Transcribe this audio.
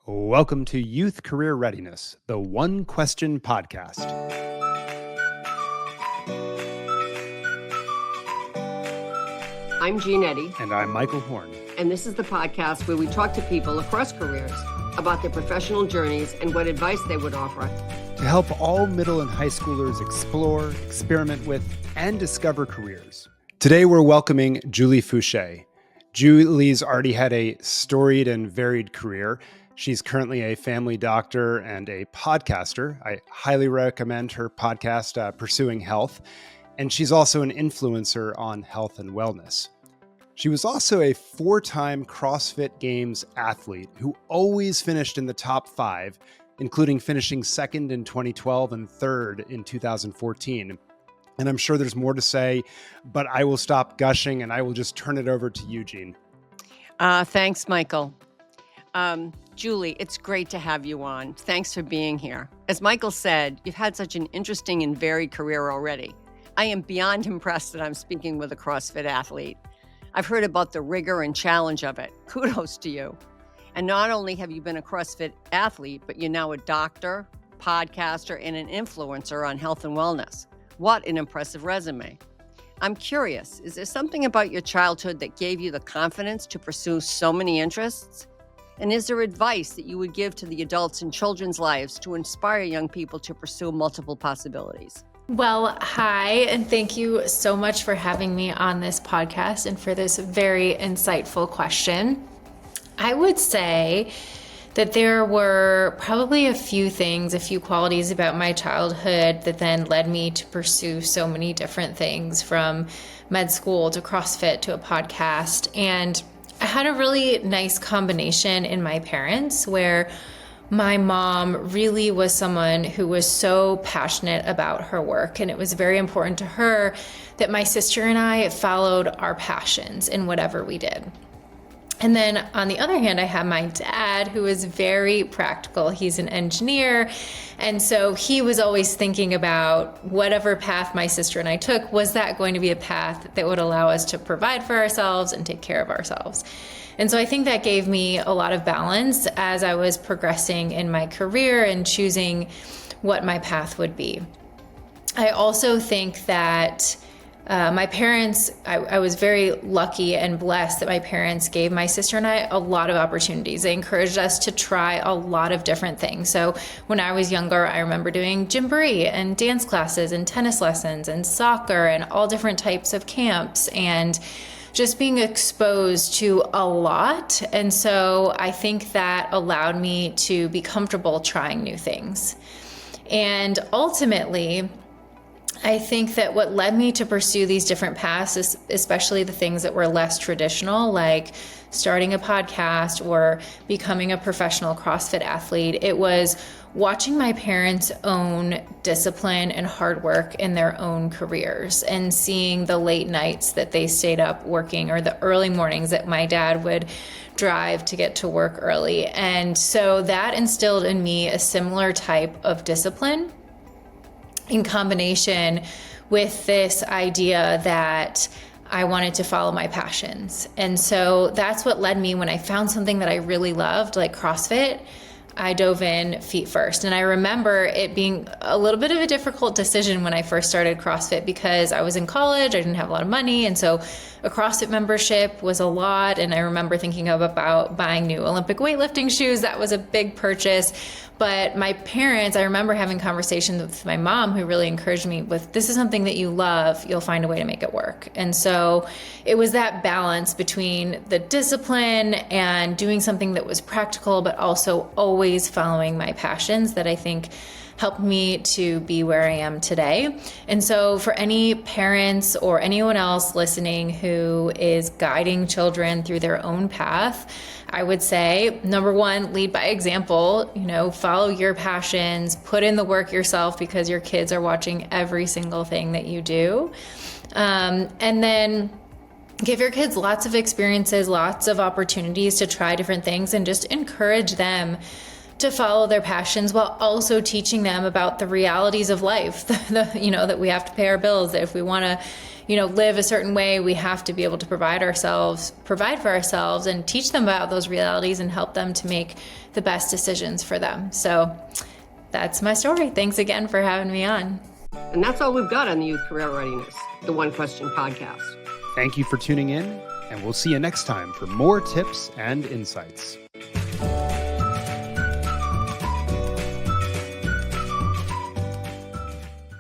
Welcome to Youth Career Readiness, the One Question Podcast. I'm Jean Eddy. And I'm Michael Horn. And this is the podcast where we talk to people across careers about their professional journeys and what advice they would offer to help all middle and high schoolers explore, experiment with, and discover careers. Today we're welcoming Julie Foucher. Julie's already had a storied and varied career. She's currently a family doctor and a podcaster. I highly recommend her podcast, Pursuing Health. And she's also an influencer on health and wellness. She was also a 4-time CrossFit Games athlete who always finished in the top 5, including finishing second in 2012 and third in 2014. And I'm sure there's more to say, but I will stop gushing and I will just turn it over to Eugene. Thanks, Michael. Julie, it's great to have you on. Thanks for being here. As Michael said, you've had such an interesting and varied career already. I am beyond impressed that I'm speaking with a CrossFit athlete. I've heard about the rigor and challenge of it. Kudos to you. And not only have you been a CrossFit athlete, but you're now a doctor, podcaster, and an influencer on health and wellness. What an impressive resume. I'm curious, is there something about your childhood that gave you the confidence to pursue so many interests? And is there advice that you would give to the adults in children's lives to inspire young people to pursue multiple possibilities? Well, hi, and thank you so much for having me on this podcast and for this very insightful question. I would say that there were probably a few qualities about my childhood that then led me to pursue so many different things, from med school to CrossFit to a podcast. And I had a really nice combination in my parents where my mom really was someone who was so passionate about her work, and it was very important to her that my sister and I followed our passions in whatever we did. And then on the other hand, I have my dad, who is very practical. He's an engineer. And so he was always thinking about whatever path my sister and I took, was that going to be a path that would allow us to provide for ourselves and take care of ourselves? And so I think that gave me a lot of balance as I was progressing in my career and choosing what my path would be. I also think that my parents, I was very lucky and blessed that my parents gave my sister and I a lot of opportunities. They encouraged us to try a lot of different things. So when I was younger, I remember doing gymboree and dance classes and tennis lessons and soccer and all different types of camps and just being exposed to a lot. And so I think that allowed me to be comfortable trying new things. And ultimately, I think that what led me to pursue these different paths, is especially the things that were less traditional, like starting a podcast or becoming a professional CrossFit athlete, it was watching my parents' own discipline and hard work in their own careers and seeing the late nights that they stayed up working or the early mornings that my dad would drive to get to work early. And so that instilled in me a similar type of discipline in combination with this idea that I wanted to follow my passions. And so that's what led me, when I found something that I really loved, like CrossFit, I dove in feet first. And I remember it being a little bit of a difficult decision when I first started CrossFit because I was in college, I didn't have a lot of money. And so a CrossFit membership was a lot. And I remember thinking about buying new Olympic weightlifting shoes. That was a big purchase. But my parents, I remember having conversations with my mom who really encouraged me with, this is something that you love, you'll find a way to make it work. And so it was that balance between the discipline and doing something that was practical, but also always following my passions that I think helped me to be where I am today. And so for any parents or anyone else listening who is guiding children through their own path, I would say, number one, lead by example, follow your passions, put in the work yourself because your kids are watching every single thing that you do. And then give your kids lots of experiences, lots of opportunities to try different things, and just encourage them to follow their passions while also teaching them about the realities of life, that we have to pay our bills, that if we want to live a certain way. We have to be able to provide for ourselves and teach them about those realities and help them to make the best decisions for them. So that's my story. Thanks again for having me on. And that's all we've got on the Youth Career Readiness, the One Question podcast. Thank you for tuning in, and we'll see you next time for more tips and insights.